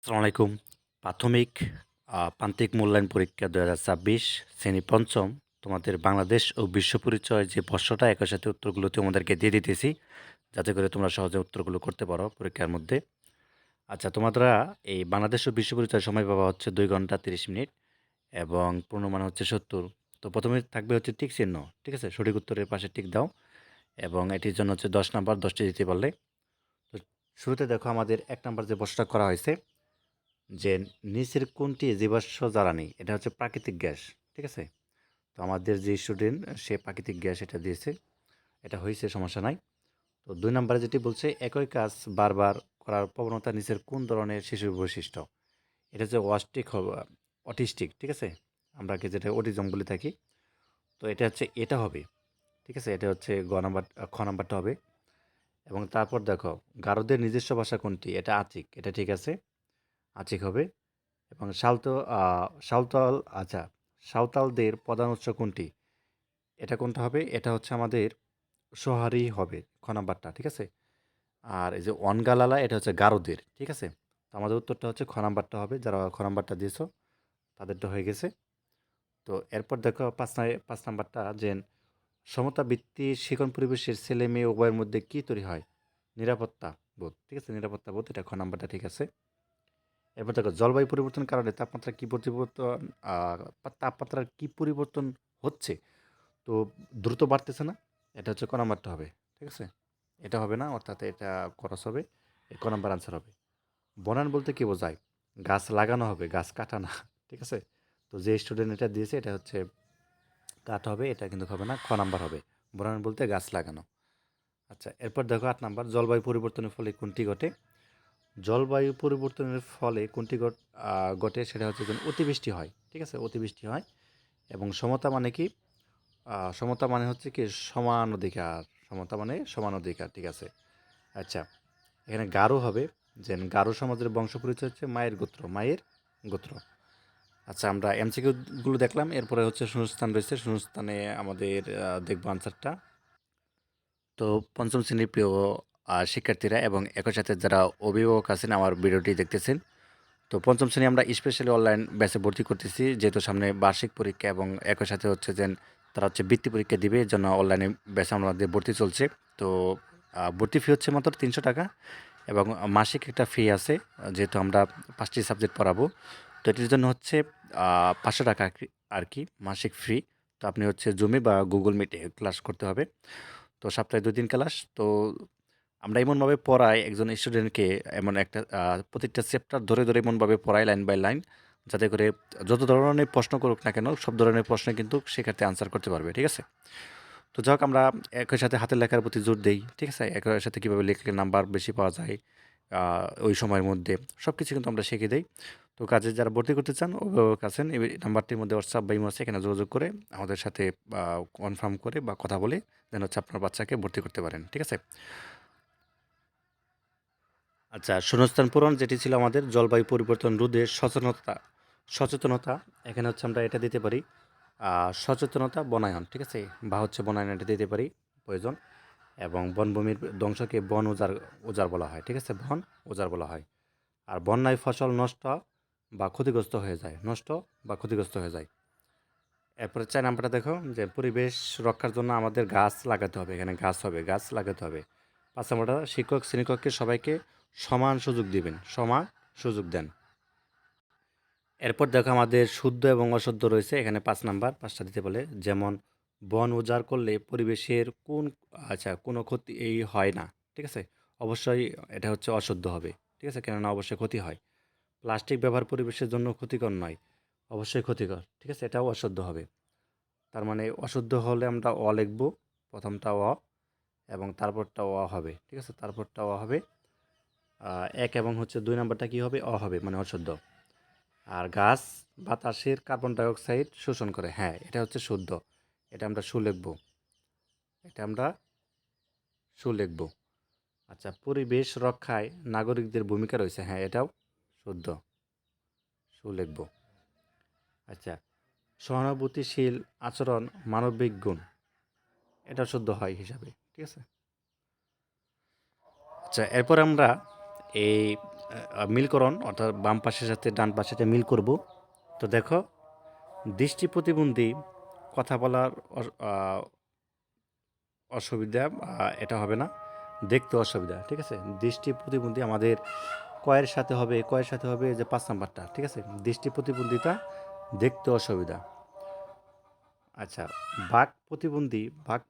আসসালামু আলাইকুম। প্রাথমিক প্রান্তিক মূল্যায়ন পরীক্ষা ২০২৬ শ্রেণী ৫ম তোমাদের বাংলাদেশ ও বিশ্ব পরিচয় যে প্রশ্নটা একই সাথে উত্তরগুলো তোমাদেরকে দিয়ে দিতেছি, যাতে করে তোমরা সহজে উত্তরগুলো করতে পারো পরীক্ষার মধ্যে। আচ্ছা, তোমরা এই বাংলাদেশ ও বিশ্ব পরিচয় সময় পাবা হচ্ছে ২ ঘন্টা ৩০ মিনিট এবং পূর্ণমান হচ্ছে ৭০। তো ১ম এ থাকবে হচ্ছে টিক চিহ্ন। ঠিক আছে? সঠিক উত্তরের পাশে টিক দাও এবং এটির জন্য হচ্ছে ১০ নাম্বার, ১০ টি দিতে পারলে। তো শুরুতে দেখো আমাদের ১ নাম্বার যে প্রশ্নটা করা হয়েছে যে নিচের কোনটি জীবাশ্ম জ্বালানি? এটা হচ্ছে প্রাকৃতিক গ্যাস। ঠিক আছে? তো আমাদের যে স্টুডেন্ট সে প্রাকৃতিক গ্যাস এটা দিয়েছে। এটা হইছে, সমস্যা নাই। তো ২ নাম্বারে যেটি বলছে একই কাজ বারবার করার প্রবণতা নিচের কোন ধরনের শিশুর বৈশিষ্ট্য? এটা হচ্ছে অটিস্টিক, ঠিক আছে? আমরা কি যেটা অটিজম বলে থাকি। তো এটা হচ্ছে এটা হবে। ঠিক আছে? এটা হচ্ছে খ নাম্বারটা হবে। এবং তারপর দেখো গারোদের নিজস্ব ভাষা কোনটি? এটা আচিক। এটা ঠিক আছে। আচিক হবে। এবং সাঁওতাল, আচ্ছা, সাঁওতালদের প্রধান উৎস কোনটি? এটা কোনটা হবে? এটা হচ্ছে আমাদের সোহারি হবে, খ নাম্বারটা, ঠিক আছে? আর এই যে ওয়ানগালালা এটা হচ্ছে গারোদের, ঠিক আছে? তো আমাদের উত্তরটা হচ্ছে খ নাম্বারটা হবে, যারা খ নাম্বারটা দিয়েছো তাদেরটা হয়ে গেছে। তো এরপর দেখো ৫ নাম্বারটা যে সমতা ভিত্তিক শিখন পরিবেশের ছেলে মেয়ে উভয়ের মধ্যে কি তৈরি হয়? নিরাপত্তা বোধ, ঠিক আছে? নিরাপত্তা বোধ, এটা খ নাম্বারটা ঠিক আছে। এবার দেখো জলবায়ু পরিবর্তনের কারণে তাপমাত্রার কি পরিবর্তন হচ্ছে? তো দ্রুত বাড়তেছে না? এটা হচ্ছে ক নাম্বারটা হবে। ঠিক আছে? এটা হবে না, অর্থাৎ এটা খরচ হবে। ক নাম্বার আনসার হবে। বনায়ন বলতে কি বোঝায়? গাছ লাগানো হবে, গাছ কাটা না। ঠিক আছে? তো যে স্টুডেন্ট এটা দিয়েছে এটা হচ্ছে কাট হবে, এটা কিন্তু হবে না, খ নাম্বার হবে। বনায়ন বলতে গাছ লাগানো। আচ্ছা, এরপর দেখো ৮ নাম্বার জলবায়ু পরিবর্তনের ফলে কোনটি ঘটে? জলবায়ু পরিবর্তনের ফলে কোনটি ঘটে সেটা হচ্ছে যে অতিবৃষ্টি হয়। ঠিক আছে? অতিবৃষ্টি হয়। এবং সমতা মানে কি? সমতা মানে হচ্ছে কি সমান অধিকার। সমতা মানে সমান অধিকার। ঠিক আছে? আচ্ছা, এখানে গারো হবে, যে গারো সমাজের বংশ পরিচয় হচ্ছে মায়ের গোত্র, মায়ের গোত্র। আচ্ছা, আমরা এমসিকিউ গুলো দেখলাম, এরপরে হচ্ছে শূন্যস্থান রয়েছে। শূন্যস্থানে আমাদের দেখব আনসারটা। তো ৫ম শ্রেণীর প্রিয় শিক্ষার্থীরা এবং একই সাথে যারা অভিভাবক আছেন আমার ভিডিওটি দেখতেছেন, তো ৫ম শ্রেণী আমরা স্পেশালি অনলাইন ব্যাচে ভর্তি করতেছি, যেহেতু সামনে বার্ষিক পরীক্ষা এবং একই সাথে হচ্ছে যে তারা হচ্ছে বৃত্তি পরীক্ষা দিবে, এর জন্য অনলাইনে ব্যাচে আমাদের ভর্তি চলছে। তো ভর্তি ফি হচ্ছে মাত্র ৩০০ টাকা এবং মাসিক একটা ফি আছে, যেহেতু আমরা ৫টি সাবজেক্ট পড়াবো। তো এটির জন্য হচ্ছে ৫০০ টাকা আর কি মাসিক ফি। তো আপনি হচ্ছে জুমে বা গুগল মিটে ক্লাস করতে হবে। তো সপ্তাহে ২ দিন ক্লাস। তো আমরা এমনভাবে পড়াই একজন স্টুডেন্টকে, এমন একটা প্রত্যেকটা চ্যাপ্টার ধরে, ধরে এমনভাবে পড়াই লাইন বাই লাইন, যাতে করে যত ধরনের প্রশ্ন করুক না কেন, সব ধরনের প্রশ্নে কিন্তু শিক্ষার্থী আনসার করতে পারবে। ঠিক আছে? তো যাই হোক, আমরা একই সাথে হাতের লেখার প্রতি জোর দেই। ঠিক আছে? একই সাথে কীভাবে লিখলে নাম্বার বেশি পাওয়া যায় ওই সময়ের মধ্যে, সবকিছু কিন্তু আমরা শিখিয়ে দেই। তো কাজে যারা ভর্তি করতে চান, অভিভাবক আছেন, এই নাম্বারটির মধ্যে হোয়াটসঅ্যাপ বা ইমো আছে, এখানে যোগাযোগ করে আমাদের সাথে কনফার্ম করে বা কথা বলে দেন হচ্ছে আপনার বাচ্চাকে ভর্তি করতে পারেন। ঠিক আছে? আচ্ছা, শূন্যস্থান পূরণ যেটি ছিল আমাদের জলবায়ু পরিবর্তন রোধে সচেতনতা, এখানে হচ্ছে আমরা এটা দিতে পারি সচেতনতা বনায়ন। ঠিক আছে? বা হচ্ছে বনায়ন, এটা দিতে পারি প্রয়োজন। এবং বনভূমির ধ্বংসকে বন উজাড় বলা হয়। ঠিক আছে? বন উজাড় বলা হয়। আর বন্যায় ফসল নষ্ট বা ক্ষতিগ্রস্ত হয়ে যায়, নষ্ট বা ক্ষতিগ্রস্ত হয়ে যায়। এরপরে ৪ নাম্বারটা দেখো, যে পরিবেশ রক্ষার জন্য আমাদের গাছ লাগাতে হবে, এখানে গাছ হবে, গাছ লাগাতে হবে। ৫ নাম্বারটা শিক্ষক শ্রেণীকক্ষে সবাইকে সমান সুযোগ দিবেন, সমান সুযোগ দেন। এরপর দেখো আমাদের শুদ্ধ এবং অশুদ্ধ রয়েছে, এখানে ৫ নাম্বার, ৫টা দিতে বলে। যেমন বন উজাড় করলে পরিবেশের কোনো ক্ষতি হয় না। ঠিক আছে? অবশ্যই এটা হচ্ছে অশুদ্ধ হবে। ঠিক আছে? কেননা অবশ্যই ক্ষতি হয়। প্লাস্টিক ব্যবহার পরিবেশের জন্য ক্ষতিকর নয়, অবশ্যই ক্ষতিকর। ঠিক আছে? এটাও অশুদ্ধ হবে। তার মানে অশুদ্ধ হলে আমরা লিখব, প্রথমটা এবং তারপরটা হবে। ঠিক আছে? তারপরটা হবে। ১ এবং হচ্ছে ২ নাম্বারটা কী হবে? হবে, মানে অশুদ্ধ। আর গাছ বাতাসের কার্বন ডাই অক্সাইড শোষণ করে, হ্যাঁ, এটা হচ্ছে শুদ্ধ। এটা আমরা লিখব, এটা আমরা লিখব। আচ্ছা, পরিবেশ রক্ষায় নাগরিকদের ভূমিকা রয়েছে, হ্যাঁ, এটাও শুদ্ধ, লিখব। আচ্ছা, সহানুভূতিশীল আচরণ মানবিক গুণ, এটা শুদ্ধ হয় হিসাবে। ঠিক আছে? আচ্ছা, এরপর আমরা এই মিলকরণ অর্থাৎ বাম পাশের সাথে ডান পাশেটা মিল করব। তো দেখো, দৃষ্টি প্রতিবন্ধী কথা বলার অসুবিধা, এটা হবে না। দেখতে অসুবিধা, ঠিক আছে? দৃষ্টি প্রতিবন্ধী আমাদের কয়ের সাথে হবে যে ৫ নাম্বারটা, ঠিক আছে? দৃষ্টি প্রতিবন্ধিতা, দেখতে অসুবিধা। আচ্ছা, বাক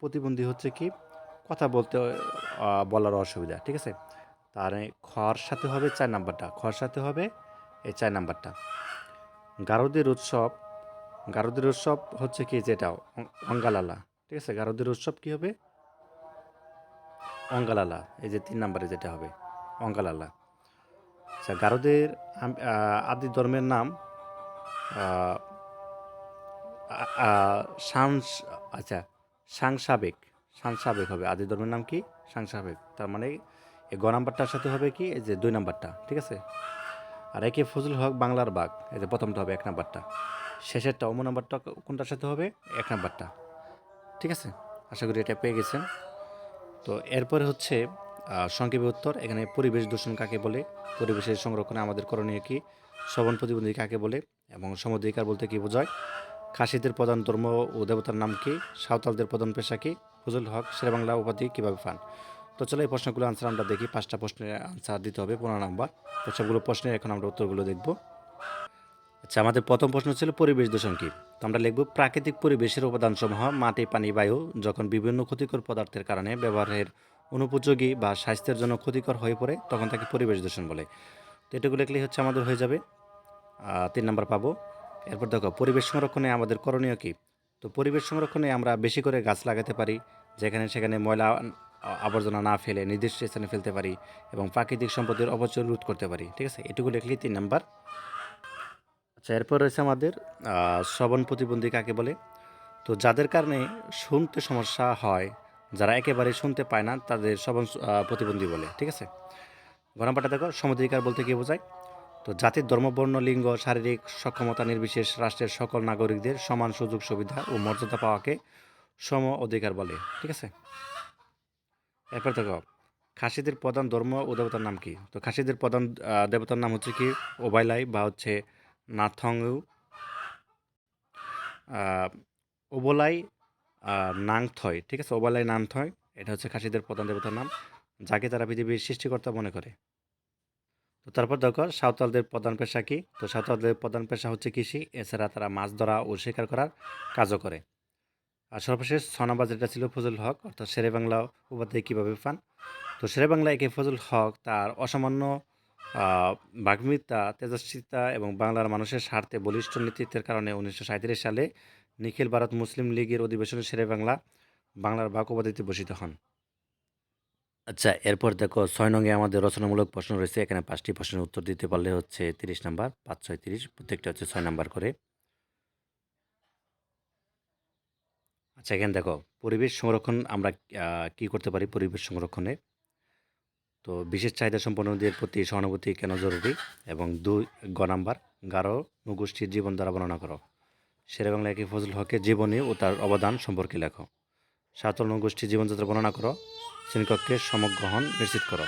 প্রতিবন্ধী হচ্ছে কি কথা বলতে বলার অসুবিধা, ঠিক আছে? তার খর সাথে হবে ৪ নাম্বারটা, খর সাথে হবে এই ৪ নাম্বারটা। গারদের উৎসব, গারদের উৎসব হচ্ছে কি যেটা অঙ্গালালা, ঠিক আছে? গারদের উৎসব কি হবে? অঙ্গালালা, এই যে ৩ নাম্বারে যেটা হবে অঙ্গালালা। আচ্ছা, গারদের আদি ধর্মের নাম আহ, আ- আ- শাংস আচ্ছা, সাংসাবেক, সাংসাবেক হবে আদি ধর্মের নাম কি? সাংসাবেক। তার মানে এই গ নাম্বারটার সাথে হবে কি এই যে ২ নাম্বারটা, ঠিক আছে? আর একে ফজল হক বাংলার বাঘ, এই যে প্রথমটা হবে ১ নাম্বারটা। শেষেরটা অমু নাম্বারটা কোনটার সাথে হবে? ১ নাম্বারটা, ঠিক আছে? আশা করি এটা পেয়ে গেছেন। তো এরপরে হচ্ছে সংক্ষেপে উত্তর। এখানে পরিবেশ দূষণ কাকে বলে, পরিবেশের সংরক্ষণে আমাদের করণীয় কি, শ্রবণ প্রতিবন্ধী কাকে বলে, এবং সমঅধিকার বলতে কি বোঝায়, খাসিদের প্রধান ধর্ম ও দেবতার নাম কি, সাঁওতালদের প্রধান পেশা কি, ফজল হক শেরেবাংলা উপাধি কীভাবে পান? তো চলো এই প্রশ্নগুলো আনসার আমরা দেখি। ৫টা প্রশ্নের আনসার দিতে হবে ১৫ নাম্বার। তো সবগুলো প্রশ্নের এখন আমরা উত্তরগুলো দেখব। আচ্ছা, আমাদের প্রথম প্রশ্ন ছিল পরিবেশ দূষণ কি? তো আমরা লিখব প্রাকৃতিক পরিবেশের উপাদানসমূহ মাটি, পানি, বায়ু যখন বিভিন্ন ক্ষতিকর পদার্থের কারণে ব্যবহারের অনুপযোগী বা স্বাস্থ্যের জন্য ক্ষতিকর হয়ে পড়ে তখন তাকে পরিবেশ দূষণ বলে। তো এটুকু লিখলেই হচ্ছে আমাদের হয়ে যাবে, ৩ নাম্বার পাবো। এরপর দেখো পরিবেশ সংরক্ষণে আমাদের করণীয় কি? তো পরিবেশ সংরক্ষণে আমরা বেশি করে গাছ লাগাতে পারি, যেখানে সেখানে ময়লা আবর্জনা না ফেলে নির্দিষ্ট স্থানে ফেলতে পারি, এবং প্রাকৃতিক সম্পদের অপচয় রোধ করতে পারি, ঠিক আছে? এটুকু লিখলেই ৩ নাম্বার। আচ্ছা, এরপর রয়েছে আমাদের শ্রবণ প্রতিবন্ধী কাকে বলে? তো যাদের কারণে শুনতে সমস্যা হয়, যারা একেবারে শুনতে পায় না তাদের শ্রবণ প্রতিবন্ধী বলে, ঠিক আছে? ঘ নাম্বারটা দেখো, সমঅধিকার বলতে কী বোঝায়? তো জাতির ধর্ম, বর্ণ, লিঙ্গ, শারীরিক সক্ষমতা নির্বিশেষ রাষ্ট্রের সকল নাগরিকদের সমান সুযোগ সুবিধা ও মর্যাদা পাওয়াকে সম অধিকার বলে, ঠিক আছে? এরপর দেখো, খাসিদের প্রধান ধর্ম ও দেবতার নাম কি? তো খাসিদের প্রধান দেবতার নাম হচ্ছে কি ওবাইলাই বা হচ্ছে নাথংউ, ওবলাই নাংথয়, ঠিক আছে? ওবলাই নাংথয়, এটা হচ্ছে খাসিদের প্রধান দেবতার নাম, যাকে তারা পৃথিবীর সৃষ্টিকর্তা মনে করে। তো তারপর দেখো সাঁওতালদের প্রধান পেশা কি? তো সাঁওতালদের প্রধান পেশা হচ্ছে কৃষি, এছাড়া তারা মাছ ধরা ও শিকার করার কাজও করে। আর সর্বশেষ ৬ নম্বর যেটা ছিল ফজল হক অর্থাৎ শেরেবাংলা উপাধি কীভাবে পান? তো শেরেবাংলা একে ফজল হক তার অসামান্য বাগ্মিতা, তেজস্বিতা এবং বাংলার মানুষের স্বার্থে বলিষ্ঠ নেতৃত্বের কারণে ১৯৩৭ সালে নিখিল ভারত মুসলিম লীগের অধিবেশনে শেরেবাংলা বাংলার বাক উপাধিতে ভূষিত হন। আচ্ছা, এরপর দেখো ৬ নং এ আমাদের রচনামূলক প্রশ্ন রয়েছে। এখানে ৫টি প্রশ্নের উত্তর দিতে পারলে হচ্ছে ৩০ নাম্বার, ৫, ৬, ৩০, প্রত্যেকটা হচ্ছে ৬ নাম্বার করে। আচ্ছা, এখানে দেখো পরিবেশ সংরক্ষণ আমরা কি করতে পারি পরিবেশ সংরক্ষণে? তো বিশেষ চাহিদা সম্পন্নদের প্রতি সহানুভূতি কেন জরুরি? এবং ২ গ নাম্বার, গারো নৃগোষ্ঠীর জীবন ধারা বর্ণনা করো। শেরেবাংলা একে ফজল হকের জীবনী ও তার অবদান সম্পর্কে লেখো। সাঁওতাল নৃগোষ্ঠীর জীবনযাত্রা বর্ণনা করো। শ্রেণীকক্ষের সমগ্রহণ নিশ্চিত করো।